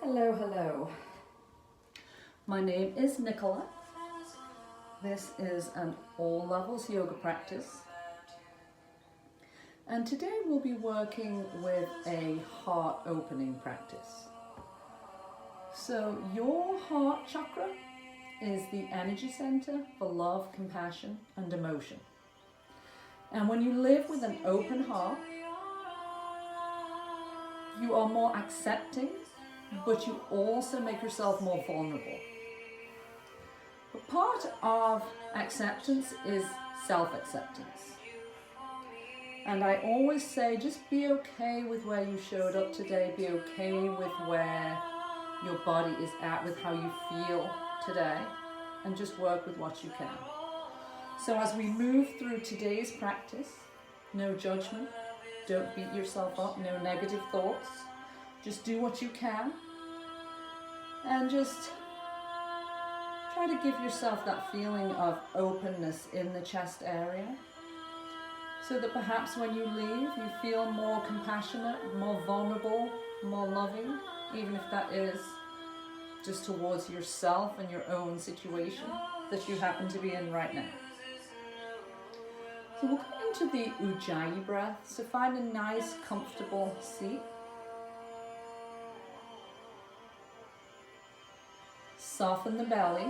Hello, hello. My name is Nicola. This is an all levels yoga practice. And today we'll be working with a heart opening practice. So your heart chakra is the energy center for love, compassion, and emotion. And when you live with an open heart, you are more accepting, but you also make yourself more vulnerable. But part of acceptance is self-acceptance. And I always say, just be okay with where you showed up today. Be okay with where your body is at, with how you feel today, and just work with what you can. So as we move through today's practice, no judgment, don't beat yourself up, no negative thoughts. Just do what you can, and just try to give yourself that feeling of openness in the chest area, so that perhaps when you leave, you feel more compassionate, more vulnerable, more loving, even if that is just towards yourself and your own situation that you happen to be in right now. So we'll come into the Ujjayi breath. So find a nice, comfortable seat. Soften the belly.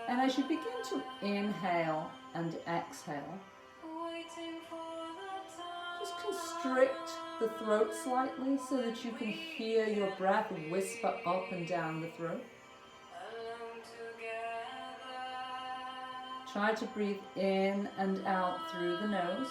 And as you begin to inhale and exhale, just constrict the throat slightly so that you can hear your breath whisper up and down the throat. Try to breathe in and out through the nose.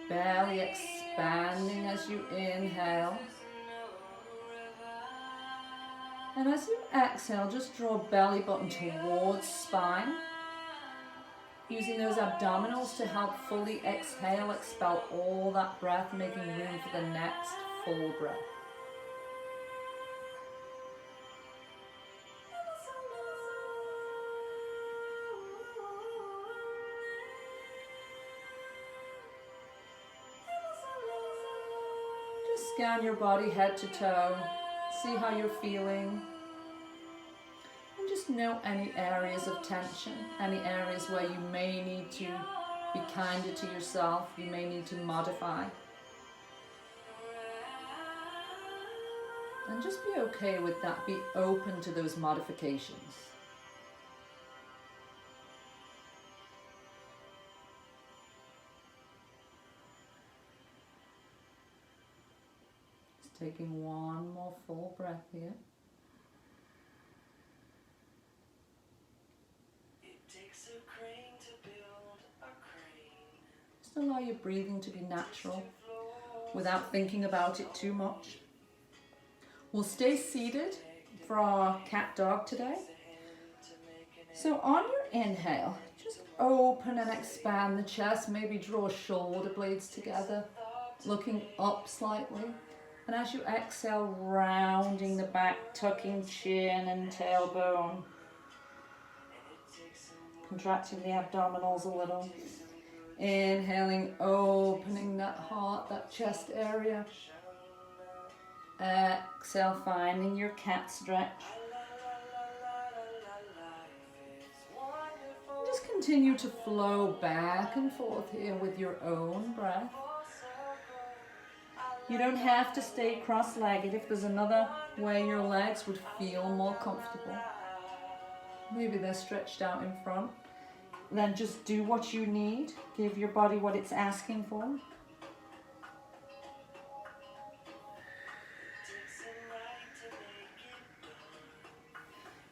Belly expanding as you inhale. And as you exhale, just draw belly button towards spine. Using those abdominals to help fully exhale, expel all that breath, making room for the next full breath. Just scan your body head to toe, see how you're feeling. And just note any areas of tension, any areas where you may need to be kinder to yourself, you may need to modify. And just be okay with that, be open to those modifications. Just taking one more full breath here. Just allow your breathing to be natural without thinking about it too much. We'll stay seated for our cat dog today. So on your inhale, just open and expand the chest, maybe draw shoulder blades together, looking up slightly. And as you exhale, rounding the back, tucking chin and tailbone, contracting the abdominals a little. Inhaling, opening that heart, that chest area. Exhale, finding your cat stretch. Just continue to flow back and forth here with your own breath. You don't have to stay cross-legged. If there's another way your legs would feel more comfortable, maybe they're stretched out in front, then just do what you need. Give your body what it's asking for.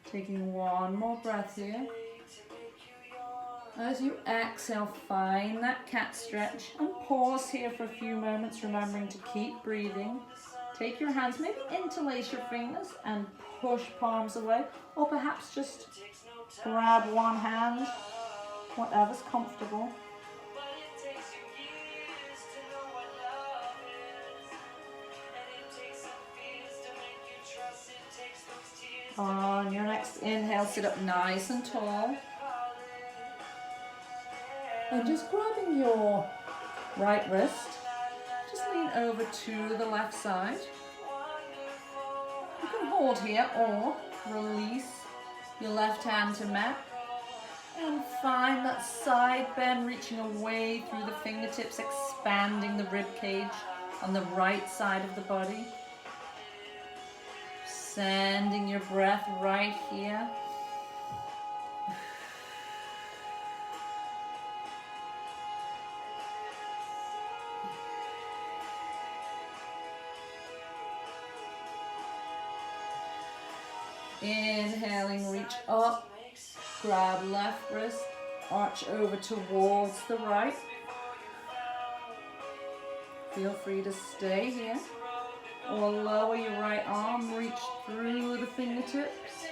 Taking one more breath here. As you exhale, find that cat stretch and pause here for a few moments, remembering to keep breathing. Take your hands, maybe interlace your fingers and push palms away, or perhaps just grab one hand, whatever's comfortable. On your next inhale, sit up nice and tall. And just grabbing your right wrist, just lean over to the left side. You can hold here or release your left hand to mat. And find that side bend reaching away through the fingertips, expanding the rib cage on the right side of the body. Sending your breath right here. Inhaling, reach up, grab left wrist, arch over towards the right. Feel free to stay here. Or lower your right arm, reach through the fingertips.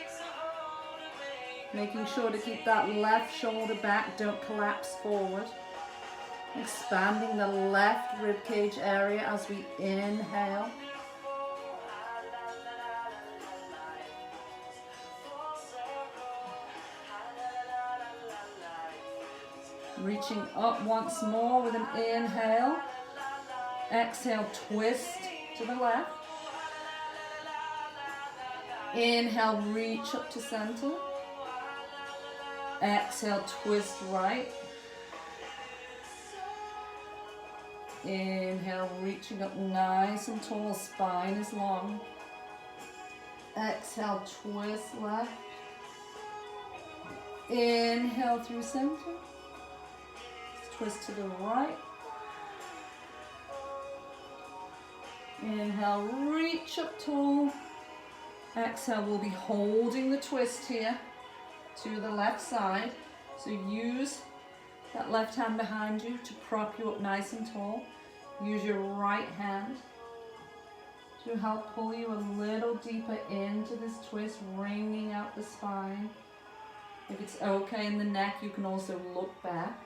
Making sure to keep that left shoulder back, don't collapse forward. Expanding the left rib cage area as we inhale. Reaching up once more with an inhale. Exhale, twist to the left. Inhale, reach up to center. Exhale, twist right. Inhale, reaching up nice and tall, spine is long. Exhale, twist left. Inhale through center. Twist to the right. Inhale, reach up tall. Exhale, we'll be holding the twist here to the left side. So use that left hand behind you to prop you up nice and tall. Use your right hand to help pull you a little deeper into this twist, wringing out the spine. If it's okay in the neck, you can also look back.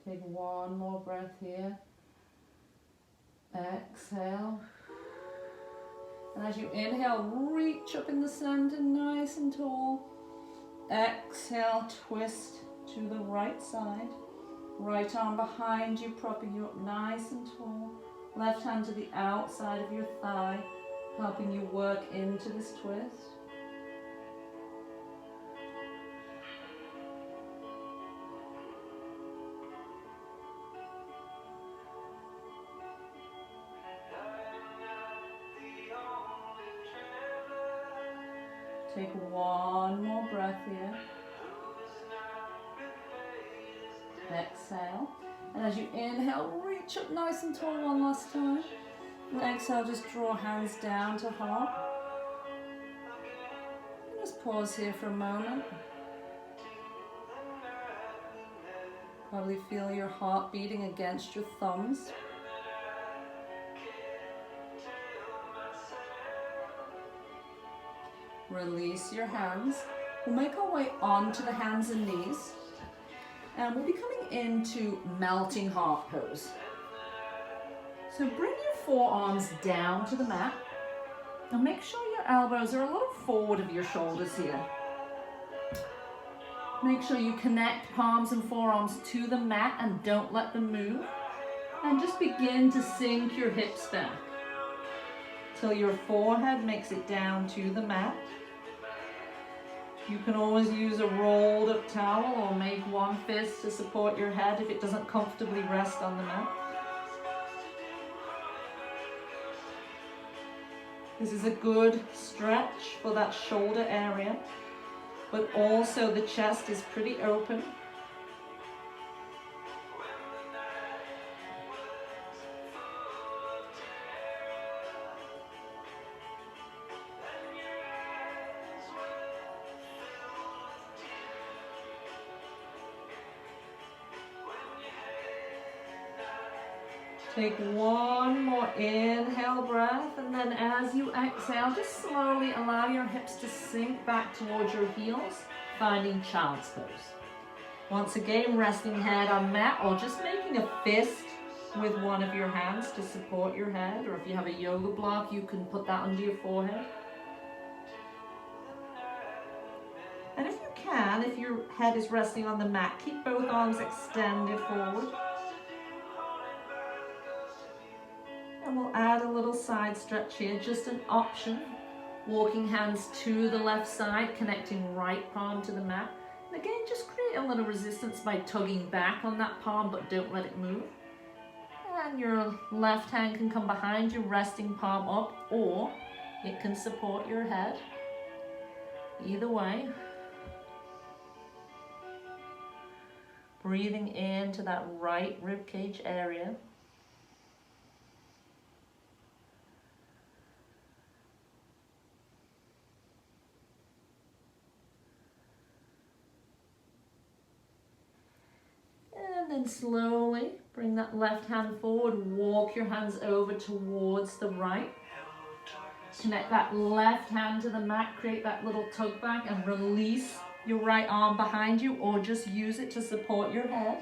Take one more breath here. Exhale. And as you inhale, reach up in the center, nice and tall. Exhale, twist to the right side. Right arm behind you, propping you up nice and tall. Left hand to the outside of your thigh, helping you work into this twist. Take one more breath here. Exhale. And as you inhale, reach up nice and tall one last time. And exhale, just draw hands down to heart. And just pause here for a moment. Probably feel your heart beating against your thumbs. Release your hands. We'll make our way onto the hands and knees. And we'll be coming into melting heart pose. So bring your forearms down to the mat. And make sure your elbows are a little forward of your shoulders here. Make sure you connect palms and forearms to the mat and don't let them move. And just begin to sink your hips back till your forehead makes it down to the mat. You can always use a rolled up towel or make one fist to support your head if it doesn't comfortably rest on the mat. This is a good stretch for that shoulder area, but also the chest is pretty open. Take one more inhale breath, and then as you exhale, just slowly allow your hips to sink back towards your heels, finding child's pose. Once again, resting head on mat or just making a fist with one of your hands to support your head, or if you have a yoga block, you can put that under your forehead. And if you can, if your head is resting on the mat, keep both arms extended forward. And we'll add a little side stretch here, just an option. Walking hands to the left side, connecting right palm to the mat. And again, just create a little resistance by tugging back on that palm, but don't let it move. And your left hand can come behind you, resting palm up, or it can support your head. Either way. Breathing into that right rib cage area. And then slowly bring that left hand forward, walk your hands over towards the right. Connect that left hand to the mat, create that little tug back and release your right arm behind you, or just use it to support your head.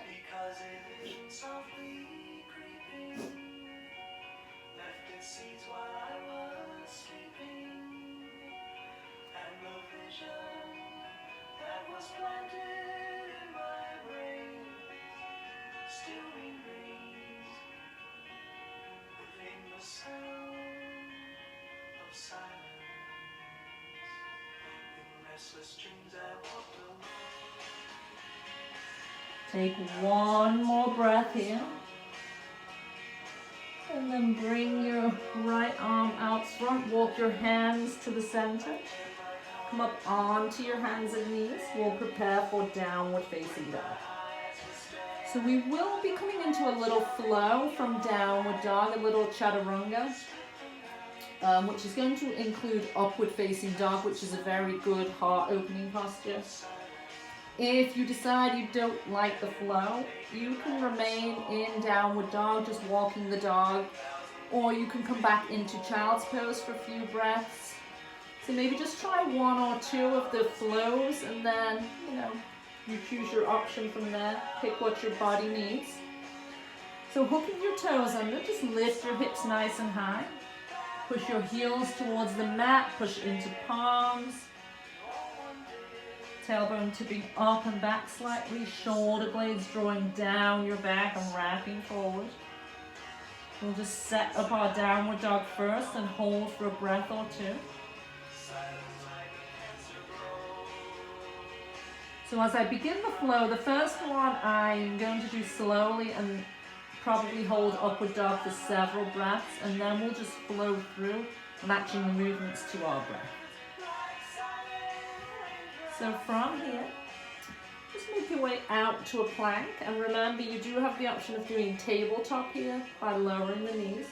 Take one more breath here. And then bring your right arm out front. Walk your hands to the center. Come up onto your hands and knees. We'll prepare for downward facing dog. So we will be coming into a little flow from downward dog, a little chaturanga, which is going to include upward facing dog, which is a very good heart opening posture. If you decide you don't like the flow, you can remain in downward dog, just walking the dog, or you can come back into child's pose for a few breaths. So maybe just try one or two of the flows, and then, you choose your option from there. Pick what your body needs. So hooking your toes under, just lift your hips nice and high. Push your heels towards the mat, push into palms. Tailbone tipping up and back slightly, shoulder blades drawing down your back and wrapping forward. We'll just set up our downward dog first and hold for a breath or two. So as I begin the flow, the first one I'm going to do slowly and probably hold upward dog for several breaths, and then we'll just flow through, matching the movements to our breath. So from here, just make your way out to a plank, and remember you do have the option of doing tabletop here by lowering the knees.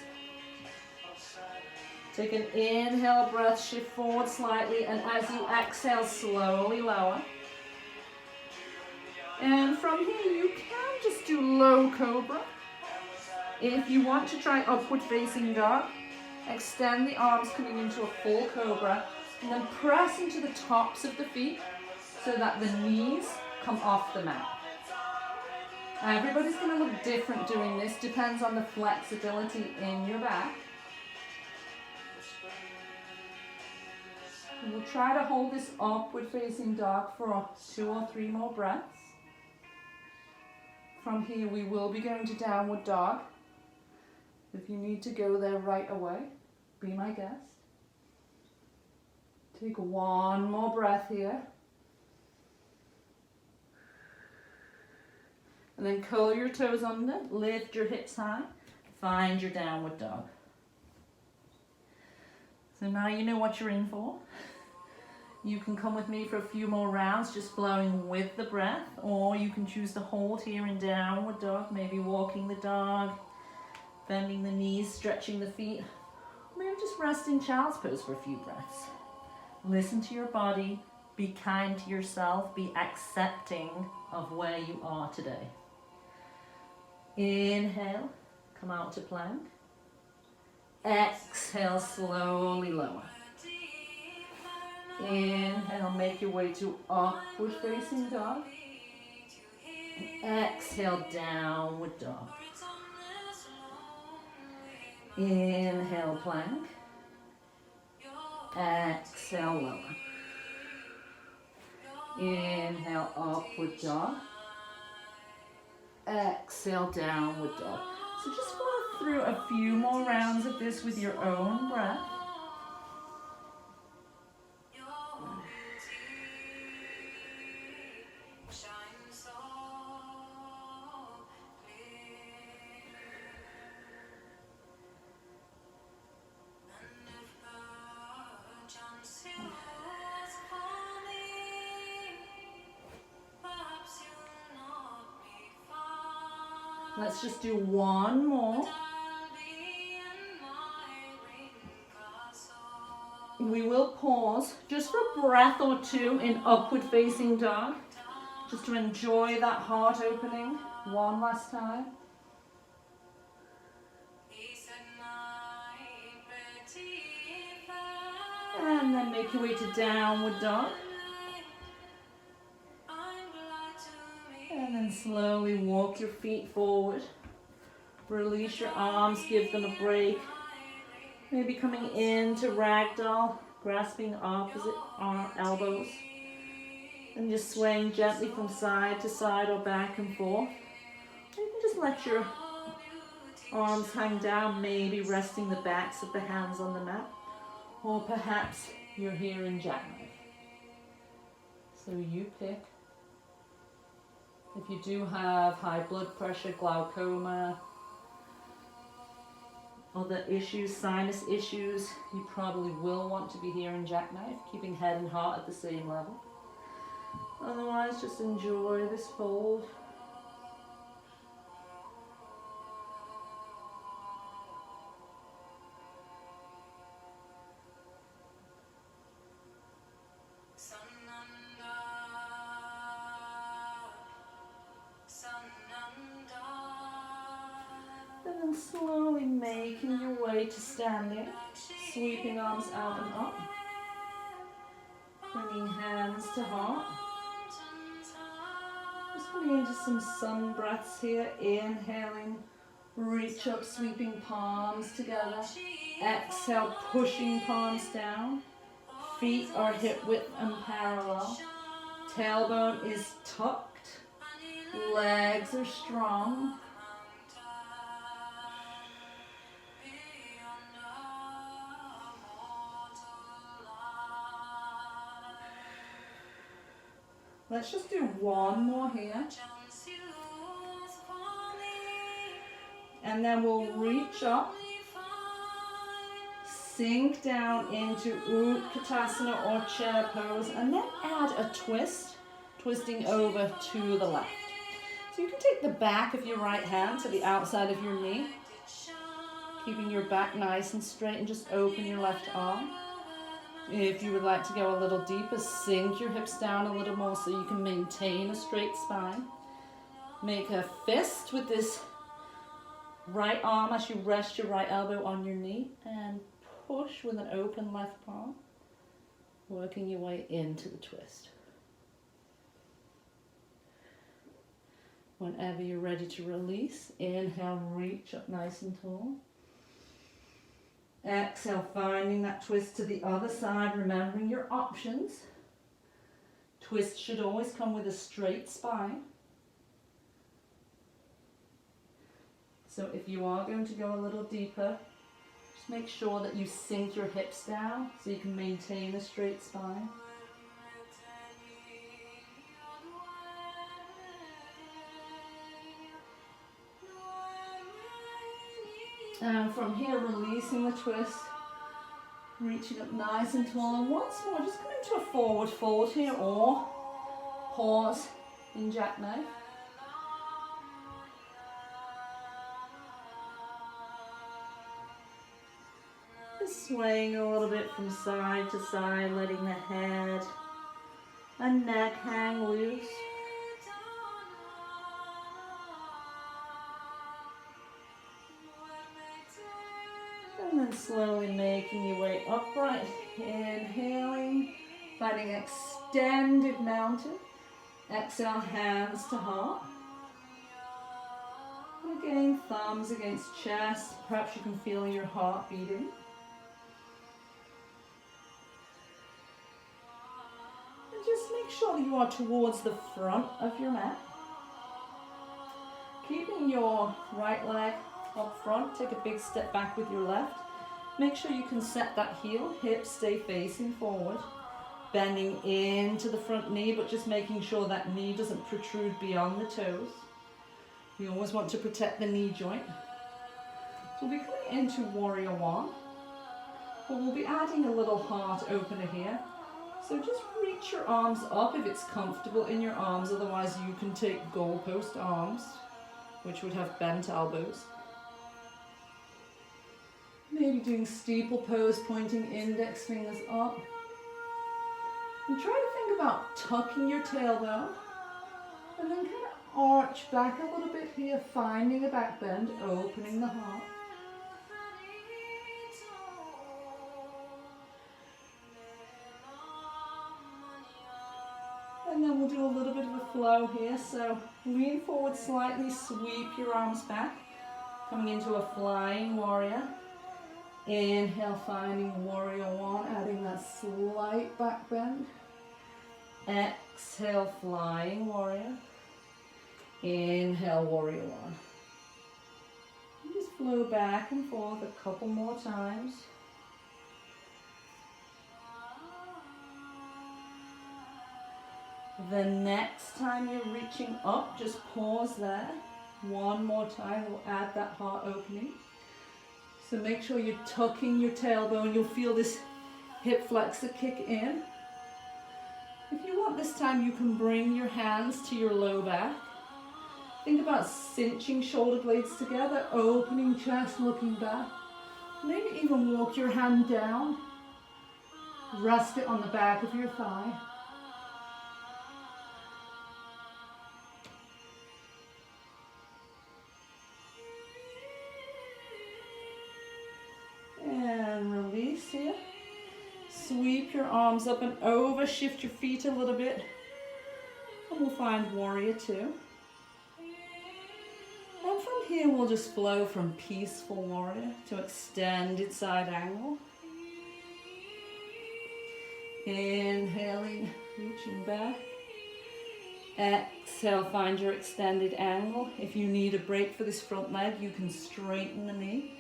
Take an inhale breath, shift forward slightly, and as you exhale, slowly lower. And from here, you can just do low cobra. If you want to try upward facing dog, extend the arms coming into a full cobra, and then press into the tops of the feet so that the knees come off the mat. Everybody's going to look different doing this, depends on the flexibility in your back. And we'll try to hold this upward facing dog for 2 or 3 more breaths. From here we will be going to downward dog. If you need to go there right away, be my guest. Take one more breath here. And then curl your toes under, lift your hips high, find your downward dog. So now you know what you're in for. You can come with me for a few more rounds, just flowing with the breath, or you can choose to hold here in downward dog, maybe walking the dog, bending the knees, stretching the feet, maybe just rest in child's pose for a few breaths. Listen to your body, be kind to yourself, be accepting of where you are today. Inhale, Come out to plank. Exhale, slowly lower. Inhale, make your way to upward facing dog. Exhale, downward dog. Inhale, plank. Exhale, lower. Inhale, upward dog. Exhale, downward dog. So just flow through a few more rounds of this with your own breath. Let's just do one more. We will pause just for a breath or two in upward facing dog, just to enjoy that heart opening one last time. And then make your way to downward dog. And then slowly walk your feet forward. Release your arms, give them a break. Maybe coming into ragdoll, grasping opposite elbows. And just swaying gently from side to side or back and forth. You can just let your arms hang down, maybe resting the backs of the hands on the mat. Or perhaps you're here in jackknife. So you pick. If you do have high blood pressure, glaucoma, other issues, sinus issues, you probably will want to be here in jackknife, keeping head and heart at the same level. Otherwise, just enjoy this fold. And then slowly making your way to standing, sweeping arms out and up, bringing hands to heart. Just coming into some sun breaths here, inhaling, reach up, sweeping palms together. Exhale, pushing palms down. Feet are hip width and parallel. Tailbone is tucked. Legs are strong. Let's just do one more here. And then we'll reach up, sink down into Utkatasana or chair pose, and then add a twist, twisting over to the left. So you can take the back of your right hand to the outside of your knee, keeping your back nice and straight, and just open your left arm. If you would like to go a little deeper, sink your hips down a little more so you can maintain a straight spine. Make a fist with this right arm as you rest your right elbow on your knee, and push with an open left palm, working your way into the twist. Whenever you're ready to release, inhale, reach up nice and tall. Exhale, finding that twist to the other side, remembering your options. Twist should always come with a straight spine. So if you are going to go a little deeper, just make sure that you sink your hips down so you can maintain a straight spine. And from here, releasing the twist, reaching up nice and tall, and once more, just come into a forward fold here, or pause in jackknife. Just swaying a little bit from side to side, letting the head and neck hang loose. slowly making your way upright. Inhaling, finding extended mountain. Exhale, hands to heart. And again, thumbs against chest. Perhaps you can feel your heart beating. And just make sure that you are towards the front of your mat. Keeping your right leg up front, take a big step back with your left. Make sure you can set that heel, hips stay facing forward. Bending into the front knee, but just making sure that knee doesn't protrude beyond the toes. You always want to protect the knee joint. So we'll be coming into Warrior One, but we'll be adding a little heart opener here. So just reach your arms up if it's comfortable in your arms, otherwise you can take goalpost arms, which would have bent elbows. Maybe doing steeple pose, pointing index fingers up. And try to think about tucking your tailbone and then kind of arch back a little bit here, finding a back bend, opening the heart. And then we'll do a little bit of a flow here. So lean forward slightly, sweep your arms back, coming into a flying warrior. Inhale, finding Warrior One, adding that slight back bend. Exhale, flying warrior. Inhale, Warrior One. And just flow back and forth a couple more times. The next time you're reaching up, just pause there. One more time, we'll add that heart opening. So make sure you're tucking your tailbone. You'll feel this hip flexor kick in. If you want this time, you can bring your hands to your low back. Think about cinching shoulder blades together, opening chest, looking back. Maybe even walk your hand down. Rest it on the back of your thigh. And release here. Sweep your arms up and over, shift your feet a little bit. And we'll find Warrior Two. And from here we'll just flow from Peaceful Warrior to Extended Side Angle. Inhaling, reaching back. Exhale, find your extended angle. If you need a break for this front leg, you can straighten the knee,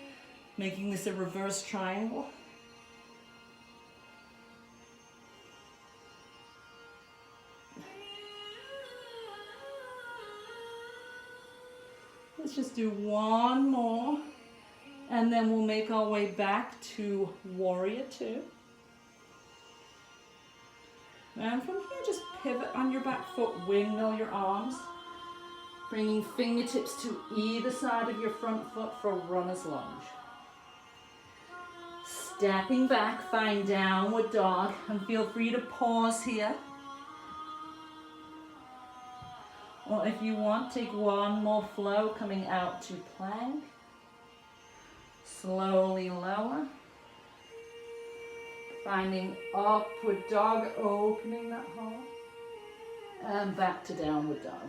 making this a reverse triangle. Let's just do one more, and then we'll make our way back to Warrior Two. And from here, just pivot on your back foot, windmill your arms, bringing fingertips to either side of your front foot for runner's lunge. Stepping back, find downward dog, and feel free to pause here. Or if you want, take one more flow coming out to plank. Slowly lower. Finding upward dog, opening that heart. And back to downward dog.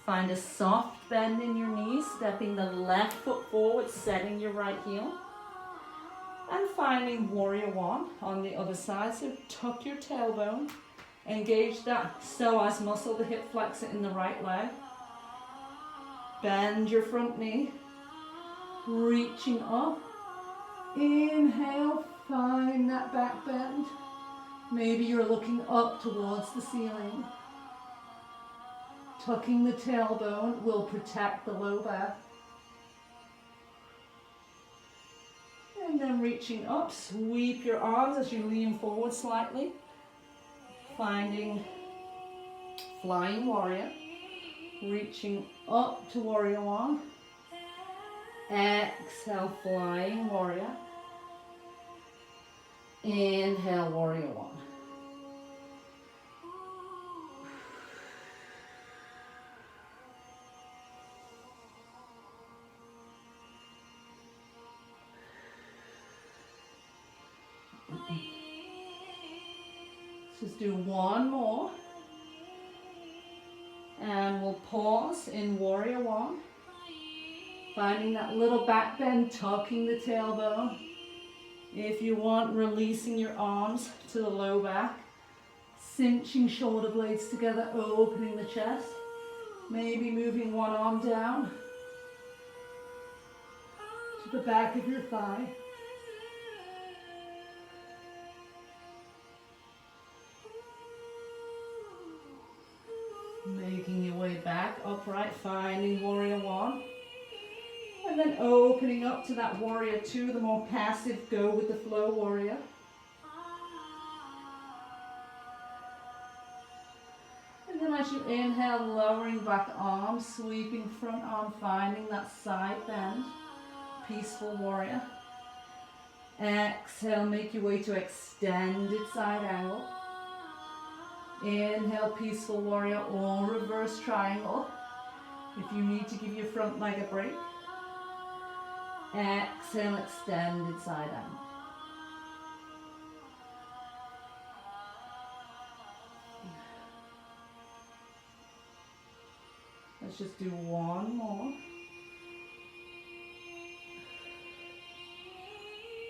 Find a soft bend in your knees, stepping the left foot forward, setting your right heel. And finding Warrior One on the other side. So tuck your tailbone. Engage that psoas muscle, the hip flexor in the right leg. Bend your front knee. Reaching up. Inhale, find that back bend. Maybe you're looking up towards the ceiling. Tucking the tailbone will protect the low back. And then reaching up, sweep your arms as you lean forward slightly. Finding Flying Warrior. Reaching up to Warrior One. Exhale, Flying Warrior. Inhale, Warrior One. Just do one more. And we'll pause in Warrior One. Finding that little back bend, tucking the tailbone. If you want, releasing your arms to the low back. Cinching shoulder blades together, opening the chest. Maybe moving one arm down to the back of your thigh. Making your way back upright, finding Warrior One. And then opening up to that Warrior Two, the more passive, go with the flow warrior. And then as you inhale, lowering back arms, sweeping front arm, finding that side bend, peaceful warrior. Exhale, make your way to extended side angle. Inhale, peaceful warrior or reverse triangle. If you need to give your front leg a break. Exhale, extended side angle. Let's just do one more.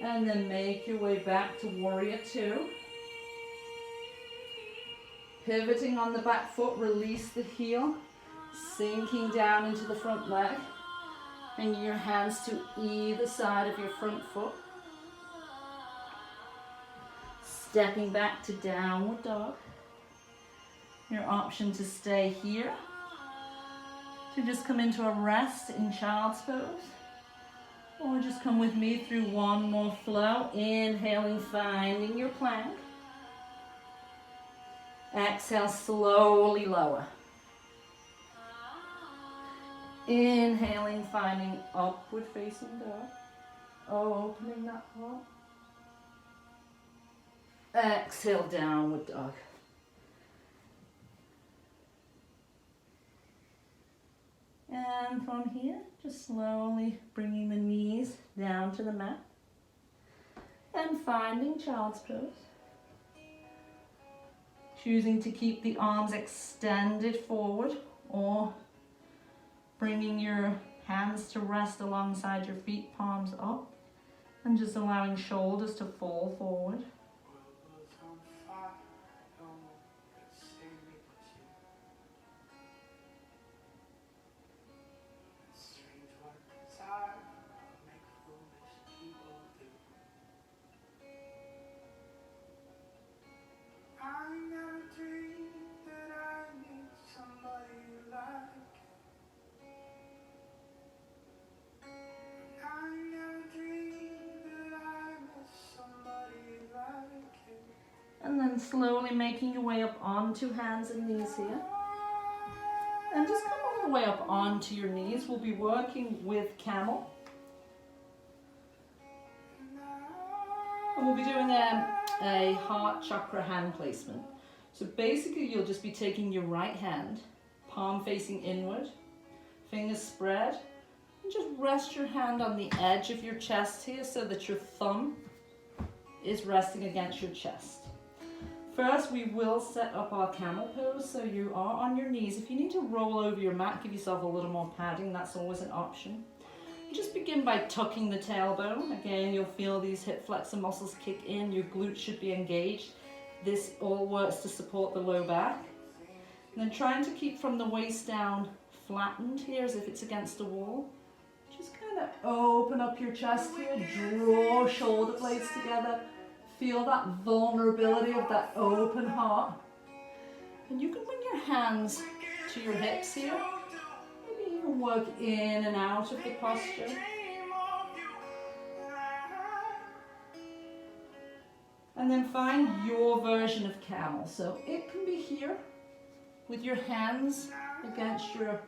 And then make your way back to Warrior Two. Pivoting on the back foot, release the heel, sinking down into the front leg. Bringing your hands to either side of your front foot. Stepping back to downward dog. Your option to stay here. To just come into a rest in child's pose. Or just come with me through one more flow. Inhaling, finding your plank. Exhale, slowly lower. Inhaling, finding upward facing dog. Opening that heart. Exhale, downward dog. And from here, just slowly bringing the knees down to the mat. And finding child's pose. Choosing to keep the arms extended forward or bringing your hands to rest alongside your feet, palms up. And just allowing shoulders to fall forward. And then slowly making your way up onto hands and knees here. And just come all the way up onto your knees. We'll be working with camel. And we'll be doing a heart chakra hand placement. So basically you'll just be taking your right hand, palm facing inward, fingers spread, and just rest your hand on the edge of your chest here so that your thumb is resting against your chest. First, we will set up our camel pose, so you are on your knees. If you need to roll over your mat, give yourself a little more padding, that's always an option. Just begin by tucking the tailbone. Again, you'll feel these hip flexor muscles kick in, your glutes should be engaged. This all works to support the low back. And then trying to keep from the waist down flattened here as if it's against a wall. Just kind of open up your chest here, draw shoulder blades together. Feel that vulnerability of that open heart. And you can bring your hands to your hips here. Maybe even work in and out of the posture. And then find your version of camel. So it can be here with your hands against your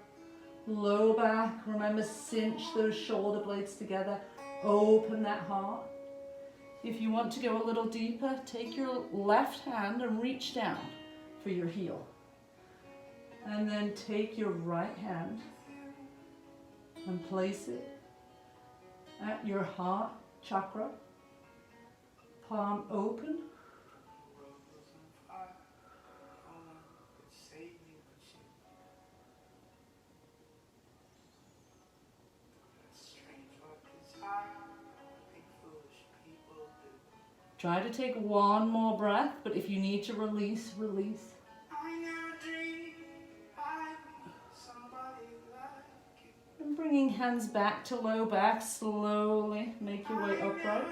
low back. Remember, cinch those shoulder blades together. Open that heart. If you want to go a little deeper, take your left hand and reach down for your heel. And then take your right hand and place it at your heart chakra. Palm open. Try to take one more breath, but if you need to release, release. And bringing hands back to low back, slowly make your way upright.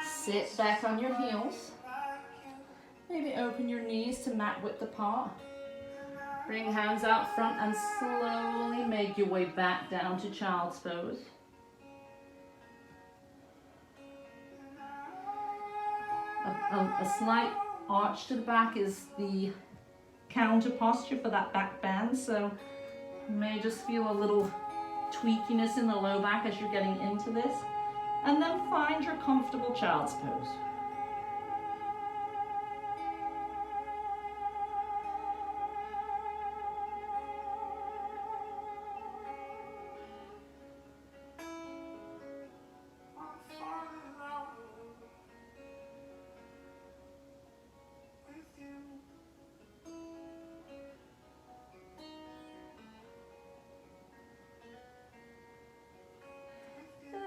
Sit back on your heels. Maybe open your knees to mat width apart. Bring hands out front and slowly make your way back down to child's pose. A slight arch to the back is the counter posture for that back bend, so you may just feel a little tweakiness in the low back as you're getting into this. And then find your comfortable child's pose.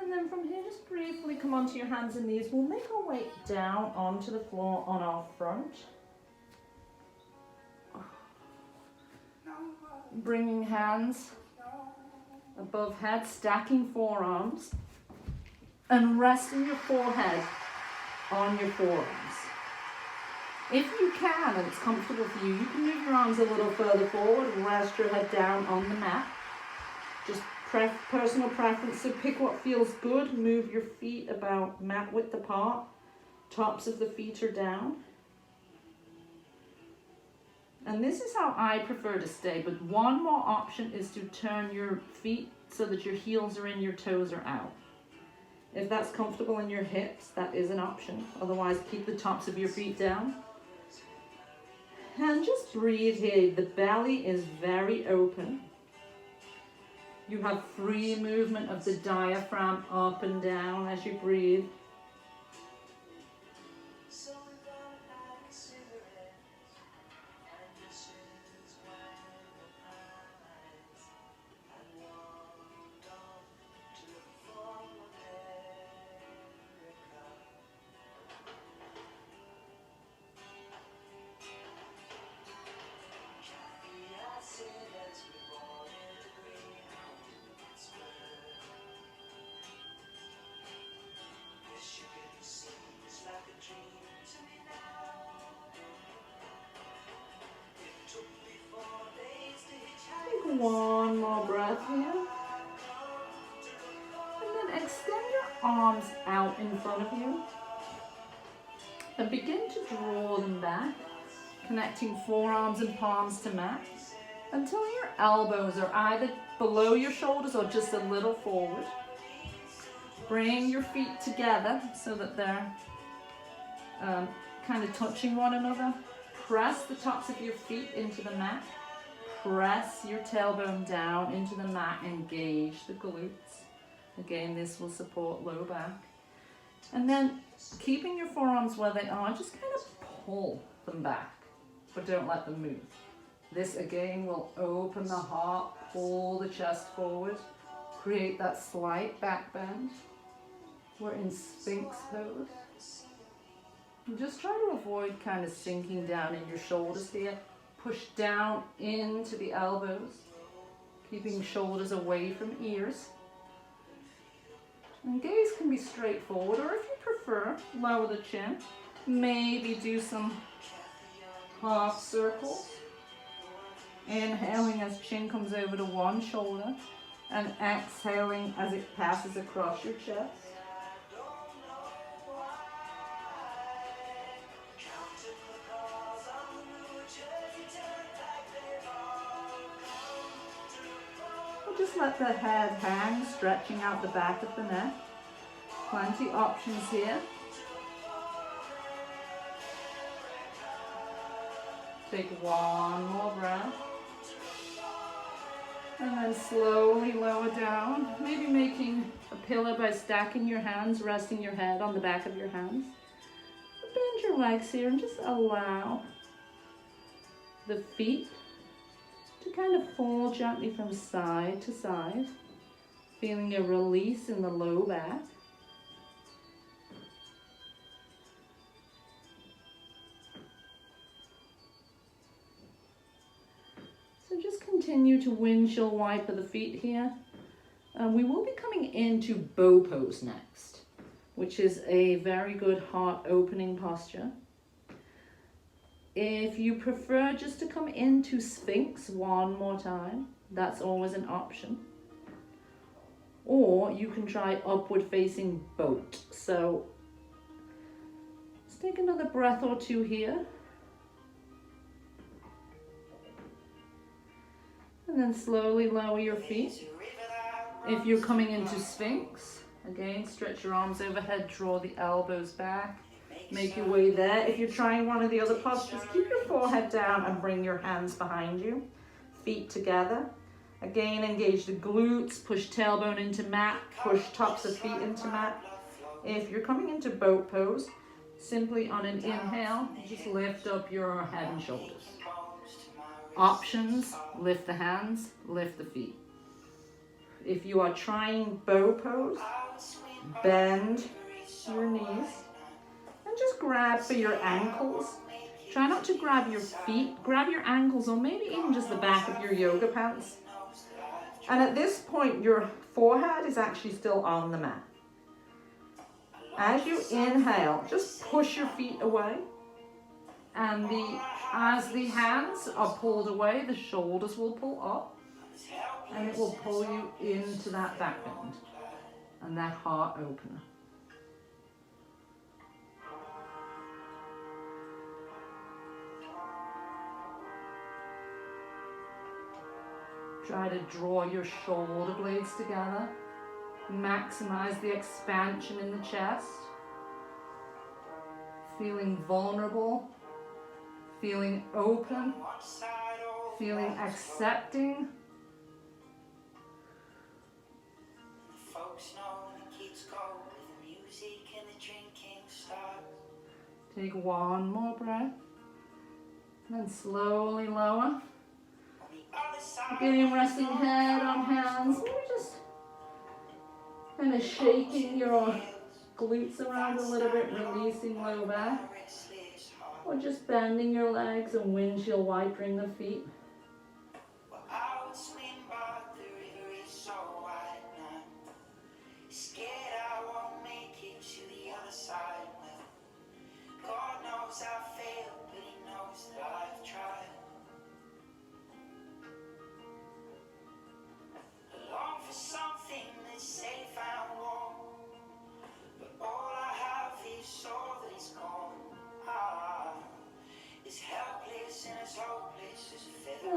And then from here, just briefly come onto your hands and knees. We'll make our way down onto the floor on our front. Bringing hands above head, stacking forearms, and resting your forehead on your forearms. If you can, and it's comfortable for you, you can move your arms a little further forward and rest your head down on the mat. Just personal preference, so pick what feels good. Move your feet about mat width apart. Tops of the feet are down. And this is how I prefer to stay, but one more option is to turn your feet so that your heels are in, your toes are out. If that's comfortable in your hips, that is an option. Otherwise, keep the tops of your feet down. And just breathe here. The belly is very open. You have free movement of the diaphragm up and down as you breathe. One more breath here. And then extend your arms out in front of you. And begin to draw them back, connecting forearms and palms to mat until your elbows are either below your shoulders or just a little forward. Bring your feet together so that they're kind of touching one another. Press the tops of your feet into the mat. Press your tailbone down into the mat, engage the glutes. Again, this will support low back. And then keeping your forearms where they are, just kind of pull them back, but don't let them move. This again will open the heart, pull the chest forward, create that slight back bend. We're in Sphinx pose. And just try to avoid kind of sinking down in your shoulders here. Push down into the elbows, keeping shoulders away from ears. And gaze can be straightforward, or if you prefer, lower the chin. Maybe do some half circles. Inhaling as chin comes over to one shoulder, and exhaling as it passes across your chest. Just let the head hang, stretching out the back of the neck. Plenty options here. Take one more breath. And then slowly lower down. Maybe making a pillow by stacking your hands, resting your head on the back of your hands. Bend your legs here and just allow the feet to kind of fall gently from side to side, feeling a release in the low back. continue to windshield wiper the feet here. We will be coming into bow pose next, which is a very good heart opening posture. If you prefer just to come into Sphinx one more time, that's always an option. Or you can try upward facing boat. So let's take another breath or two here. And then slowly lower your feet. If you're coming into Sphinx, again, stretch your arms overhead, draw the elbows back, make your way there. If you're trying one of the other postures, keep your forehead down and bring your hands behind you, feet together. Again, engage the glutes, push tailbone into mat, push tops of feet into mat. If you're coming into boat pose, simply on an inhale, just lift up your head and shoulders. Options, lift the hands, lift the feet. If you are trying bow pose, bend your knees and just grab for your ankles. Try not to grab your feet, grab your ankles or maybe even just the back of your yoga pants. And at this point, your forehead is actually still on the mat. As you inhale, just push your feet away. And as the hands are pulled away, the shoulders will pull up. And it will pull you into that back bend and that heart opener. Try to draw your shoulder blades together. Maximize the expansion in the chest. Feeling vulnerable, feeling open, feeling accepting. Take one more breath, and then slowly lower. Again, resting head on hands. Maybe just kind of shaking your glutes around a little bit, releasing low back. Or just bending your legs and windshield wipering the feet.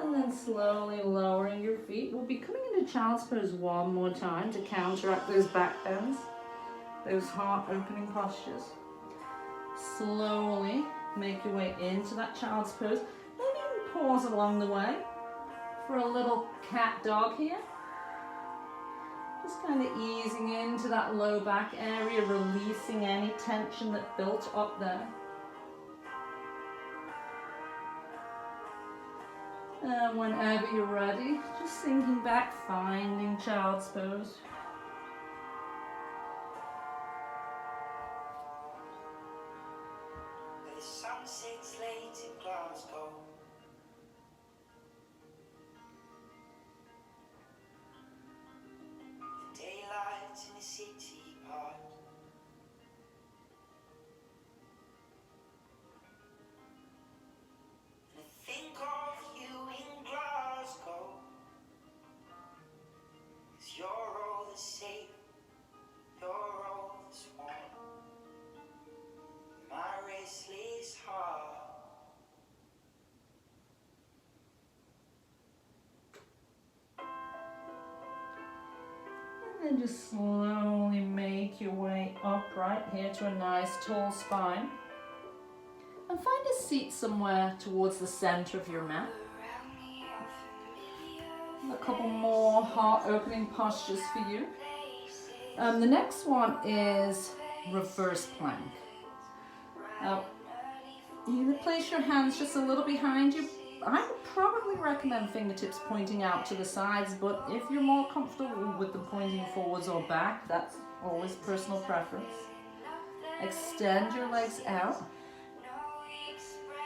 And then slowly lowering your feet. We'll be coming into child's pose one more time to counteract those back bends, those heart opening postures. Slowly make your way into that child's pose. Maybe even pause along the way for a little cat dog here. Just kind of easing into that low back area, releasing any tension that built up there. And whenever you're ready, just sinking back, finding child's pose. The sun sets late in Glasgow. The daylight in the city part. And I think of you in Glasgow, 'cause you're all the same, you're all the swan. My restless heart. And then just slowly make your way upright here to a nice tall spine. And find a seat somewhere towards the center of your mat. A couple more heart opening postures for you. The next one is reverse plank. Now, you can place your hands just a little behind you. I would probably recommend fingertips pointing out to the sides, but if you're more comfortable with them pointing forwards or back, that's always personal preference. Extend your legs out.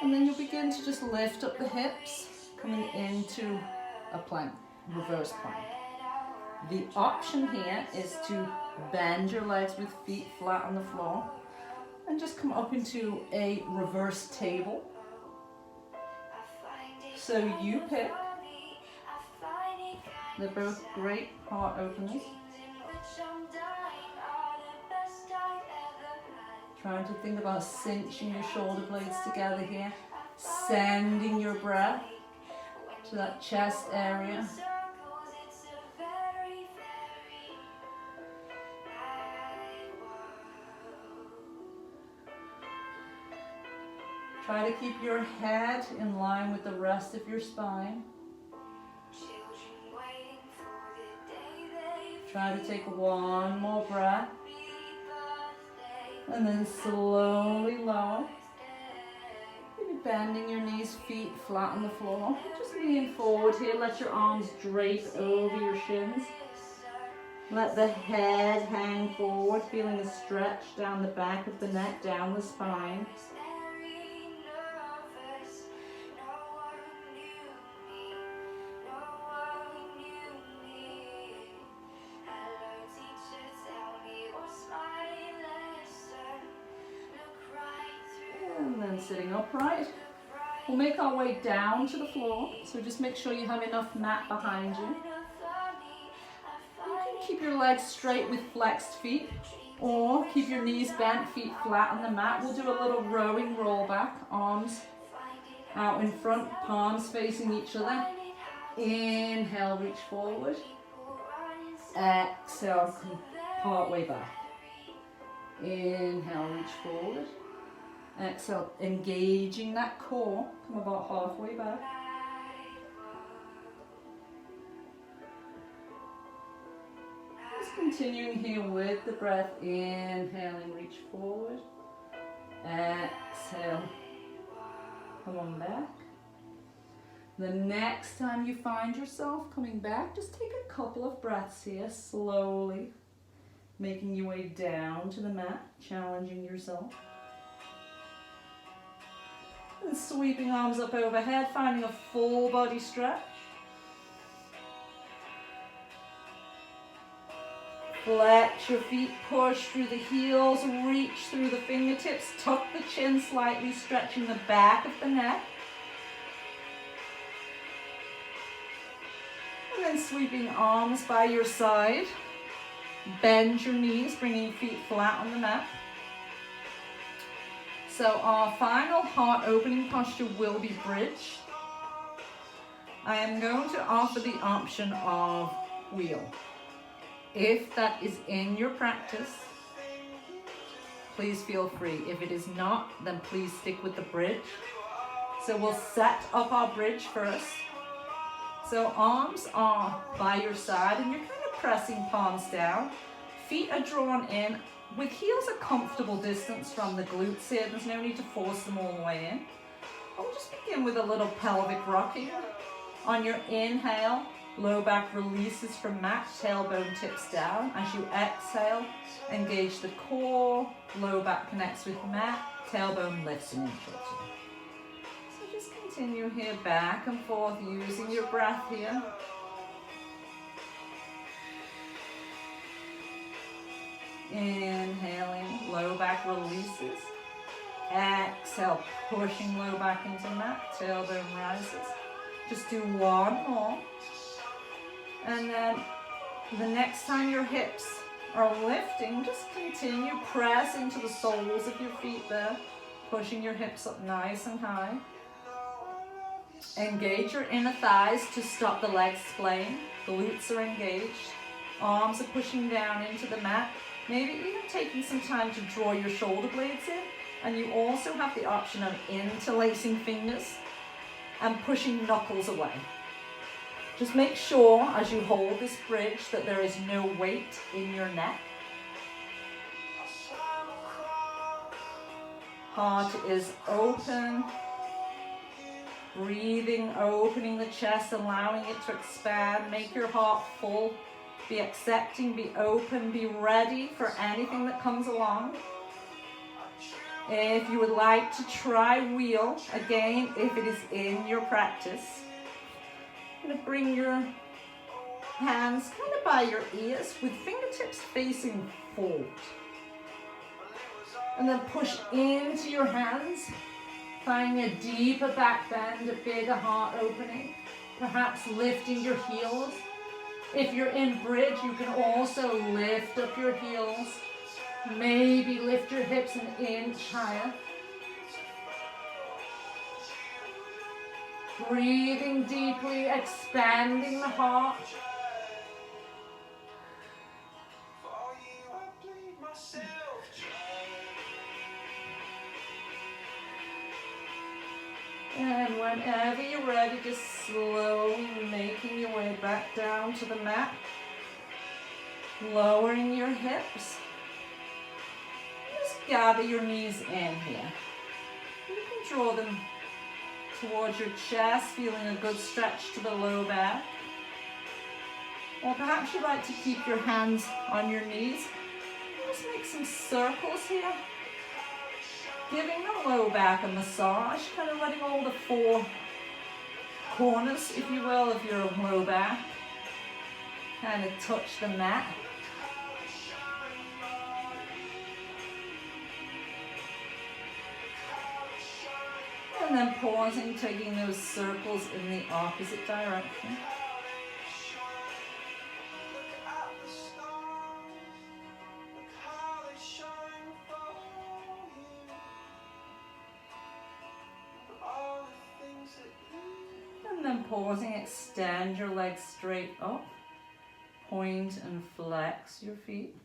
And then you'll begin to just lift up the hips, coming into a plank, reverse plank. The option here is to bend your legs with feet flat on the floor and just come up into a reverse table. So you pick. They're both great heart openers. Trying to think about cinching your shoulder blades together here, sending your breath to that chest area. Try to keep your head in line with the rest of your spine. Try to take one more breath. And then slowly lower. Maybe bending your knees, feet flat on the floor. Just lean forward here. Let your arms drape over your shins. Let the head hang forward, feeling a stretch down the back of the neck, down the spine. And then sitting upright. We'll make our way down to the floor. So just make sure you have enough mat behind you. You can keep your legs straight with flexed feet, or keep your knees bent, feet flat on the mat. We'll do a little rowing roll back, arms out in front, palms facing each other. Inhale, reach forward. Exhale, come part way back. Inhale, reach forward. Exhale, engaging that core, come about halfway back. Just continuing here with the breath, inhaling, reach forward. Exhale, come on back. The next time you find yourself coming back, just take a couple of breaths here, slowly, making your way down to the mat, challenging yourself. And sweeping arms up overhead, finding a full body stretch. Flex your feet, push through the heels, reach through the fingertips, tuck the chin slightly, stretching the back of the neck. And then sweeping arms by your side. Bend your knees, bringing feet flat on the mat. So our final heart opening posture will be bridge. I am going to offer the option of wheel. If that is in your practice, please feel free. If it is not, then please stick with the bridge. So we'll set up our bridge first. So arms are by your side and you're kind of pressing palms down. Feet are drawn in. With heels a comfortable distance from the glutes here, there's no need to force them all the way in. We'll just begin with a little pelvic rocking. On your inhale, low back releases from mat, tailbone tips down. As you exhale, engage the core, low back connects with mat, tailbone lifts an inch or two. So just continue here, back and forth, using your breath here. Inhaling, low back releases. Exhale, pushing low back into mat, tailbone rises. Just do one more. And then the next time your hips are lifting, just continue, press into the soles of your feet there, pushing your hips up nice and high. Engage your inner thighs to stop the legs splaying. Glutes are engaged. Arms are pushing down into the mat. Maybe even taking some time to draw your shoulder blades in. And you also have the option of interlacing fingers and pushing knuckles away. Just make sure as you hold this bridge that there is no weight in your neck. Heart is open. Breathing, opening the chest, allowing it to expand. Make your heart full. Be accepting, be open, be ready for anything that comes along. If you would like to try wheel, again, if it is in your practice, You're going to bring your hands kind of by your ears with fingertips facing forward. And then push into your hands, finding a deeper back bend, a bigger heart opening, perhaps lifting your heels. If you're in bridge, you can also lift up your heels, maybe lift your hips an inch higher. Breathing deeply, expanding the heart. And whenever you're ready, just slowly making your way back down to the mat. Lowering your hips. Just gather your knees in here. You can draw them towards your chest, feeling a good stretch to the low back. Or perhaps you'd like to keep your hands on your knees. Just make some circles here. Giving the low back a massage, kind of letting all the four corners, if you will, of your low back kind of touch the mat. And then pausing, taking those circles in the opposite direction. And then pausing, extend your legs straight up. Point and flex your feet.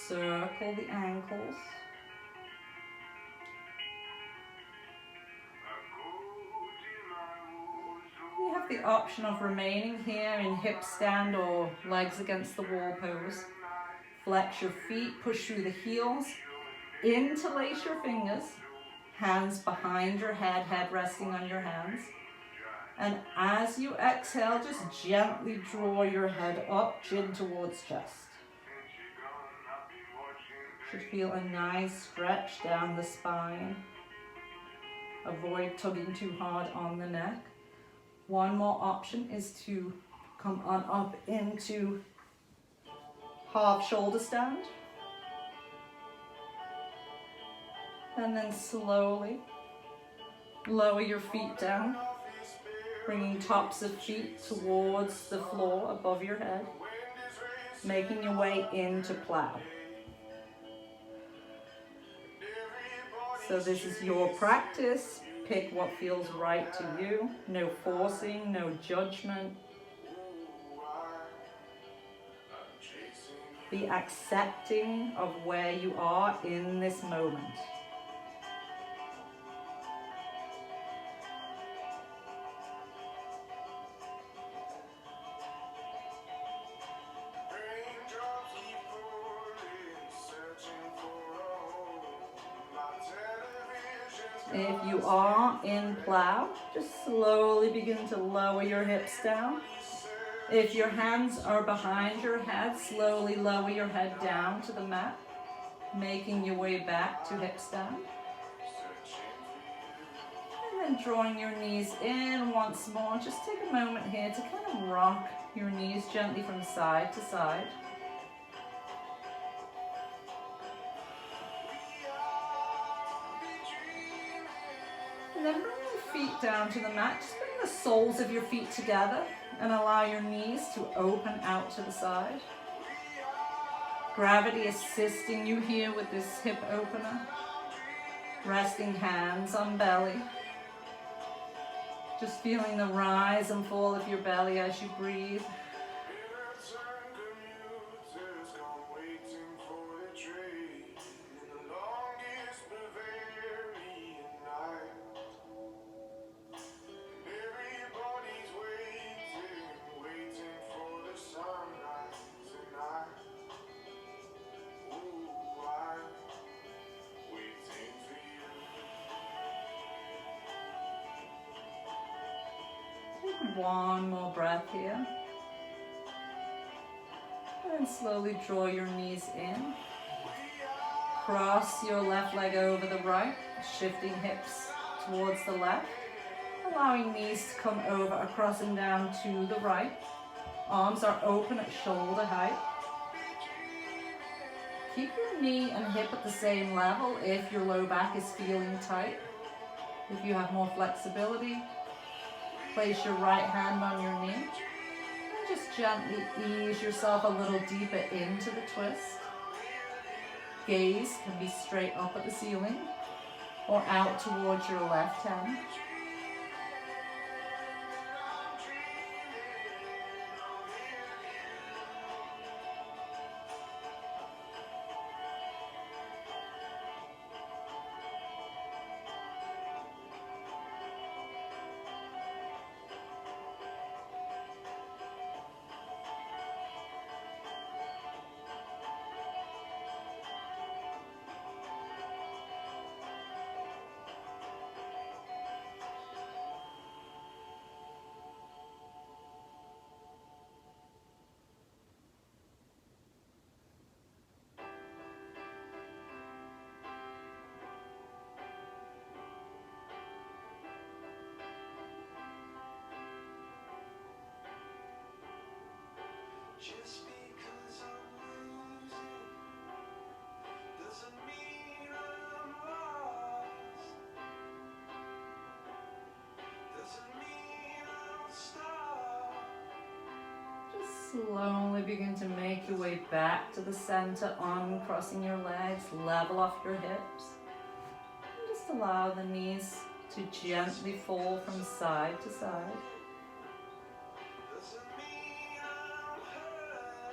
Circle the ankles. You have the option of remaining here in hip stand or legs against the wall pose. Flex your feet, push through the heels, interlace your fingers, hands behind your head, head resting on your hands. And as you exhale, just gently draw your head up, chin towards chest. Should feel a nice stretch down the spine. Avoid tugging too hard on the neck. One more option is to come on up into half shoulder stand. And then slowly lower your feet down, bringing tops of feet towards the floor above your head, making your way into plow. So this is your practice. Pick what feels right to you. No forcing, no judgment. Be accepting of where you are in this moment. If you are in plow, just slowly begin to lower your hips down. If your hands are behind your head, slowly lower your head down to the mat, making your way back to hip stand. And then drawing your knees in once more. Just take a moment here to kind of rock your knees gently from side to side. And then bring your feet down to the mat. Just bring the soles of your feet together and allow your knees to open out to the side. Gravity assisting you here with this hip opener. Resting hands on belly. Just feeling the rise and fall of your belly as you breathe. One more breath here. And slowly draw your knees in. Cross your left leg over the right, shifting hips towards the left, allowing knees to come over across and down to the right. Arms are open at shoulder height. Keep your knee and hip at the same level if your low back is feeling tight. If you have more flexibility, place your right hand on your knee and just gently ease yourself a little deeper into the twist. Gaze can be straight up at the ceiling or out towards your left hand. Just because I'm losing doesn't mean I'm lost. Doesn't mean I'll stop. Just slowly begin to make your way back to the center, uncrossing your legs, level off your hips. And just allow the knees to gently fall from side to side. Doesn't mean I'm hurt.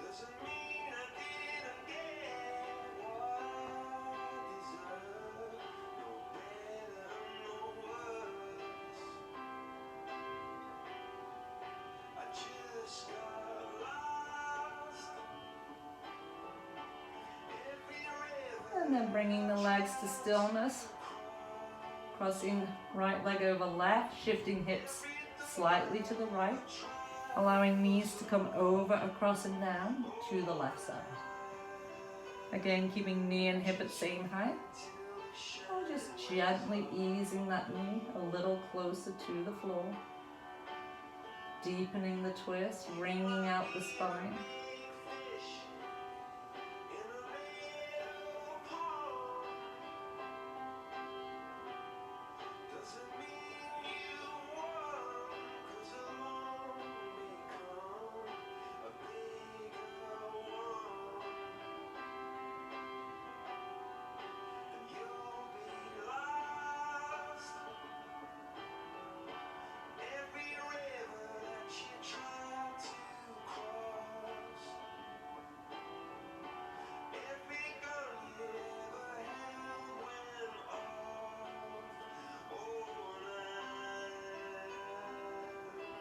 Doesn't mean I didn't get what I deserve. No better, no worse. I just got lost. Every river. And then bringing the legs to stillness. Crossing right leg over left, shifting hips slightly to the right, allowing knees to come over, across and down to the left side. Again, keeping knee and hip at same height. And just gently easing that knee a little closer to the floor. Deepening the twist, wringing out the spine.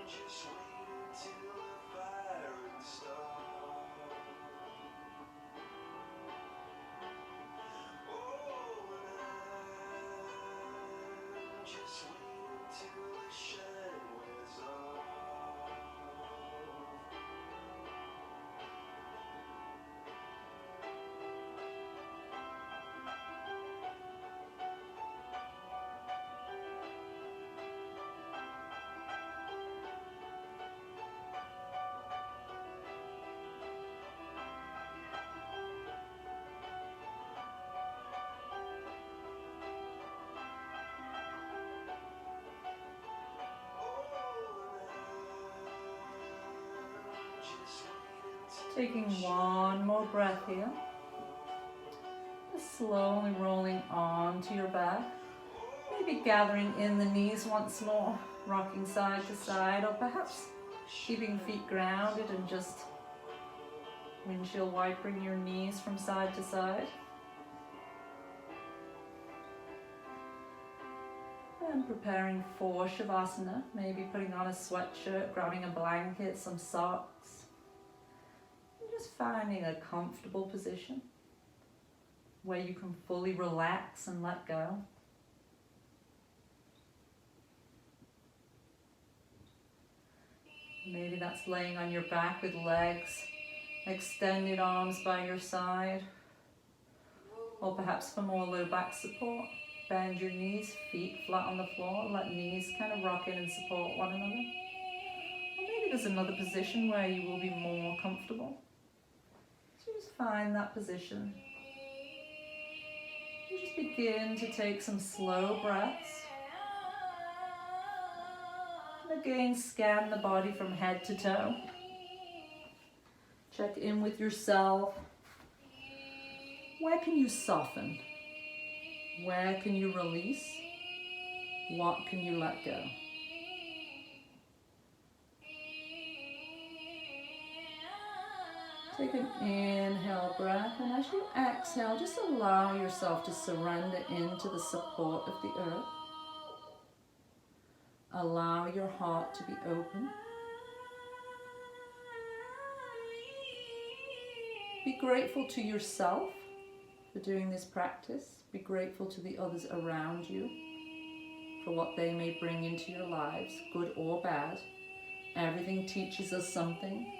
Just wait till the firing starts. Oh, and I'm just waiting till the shine wears off. Taking one more breath here. Just slowly rolling onto your back. Maybe gathering in the knees once more, rocking side to side, or perhaps keeping feet grounded and just windshield wipering your knees from side to side. And preparing for Shavasana, maybe putting on a sweatshirt, grabbing a blanket, some socks. And just finding a comfortable position where you can fully relax and let go. Maybe that's laying on your back with legs, extended arms by your side. Or perhaps for more low back support, bend your knees, feet flat on the floor, let knees kind of rock in and support one another. Or maybe there's another position where you will be more comfortable. So just find that position. And just begin to take some slow breaths. And again, scan the body from head to toe. Check in with yourself. Where can you soften? Where can you release? What can you let go? Take an inhale breath, and as you exhale, just allow yourself to surrender into the support of the earth. Allow your heart to be open. Be grateful to yourself for doing this practice. Be grateful to the others around you for what they may bring into your lives, good or bad. Everything teaches us something.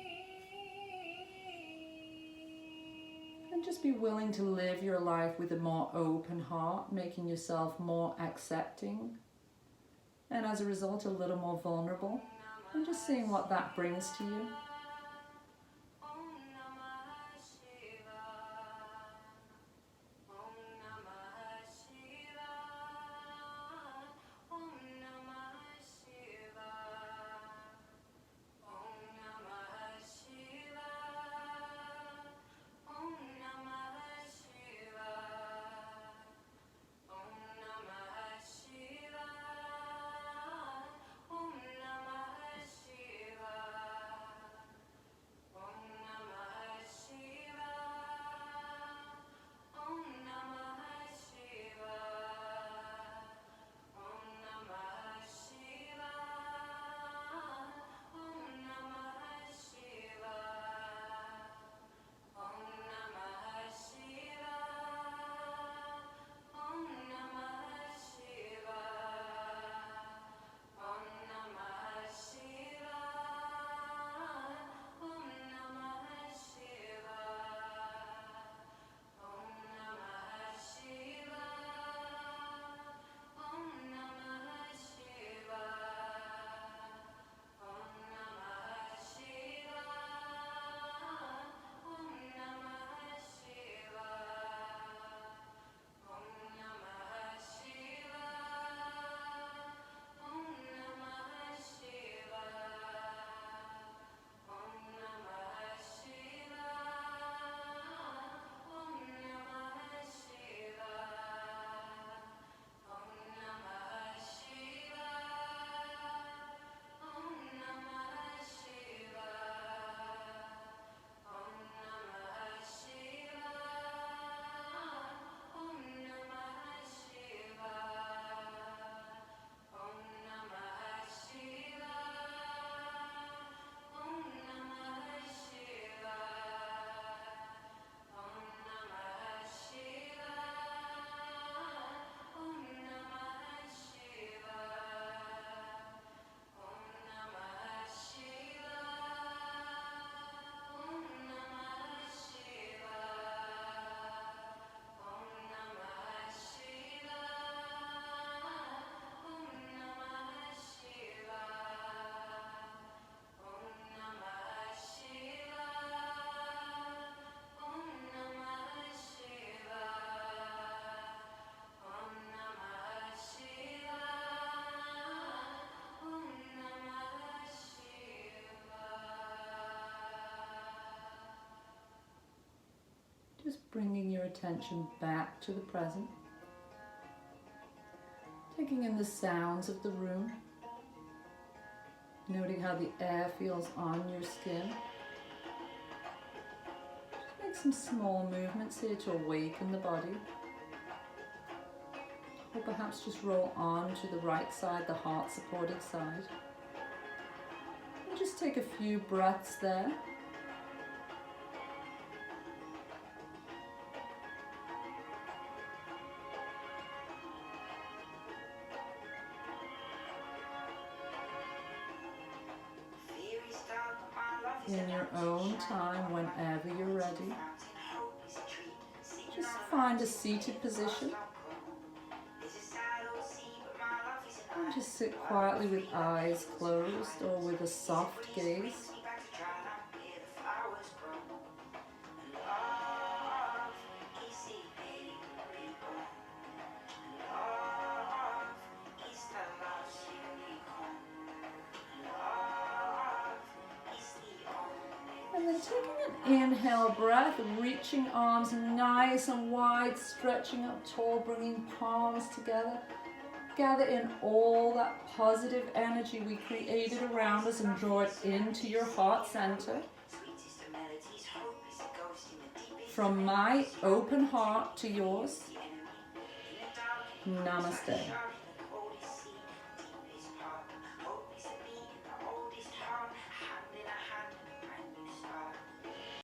And just be willing to live your life with a more open heart, making yourself more accepting, and as a result a little more vulnerable, and just seeing what that brings to you. Just bringing your attention back to the present. Taking in the sounds of the room. Noting how the air feels on your skin. Just make some small movements here to awaken the body. Or perhaps just roll on to the right side, the heart-supported side. And just take a few breaths there. In your own time, whenever you're ready, just find a seated position. And just sit quietly with eyes closed or with a soft gaze. And then taking an inhale breath, reaching arms nice and wide, stretching up tall, bringing palms together. Gather in all that positive energy we created around us and draw it into your heart center. From my open heart to yours, Namaste.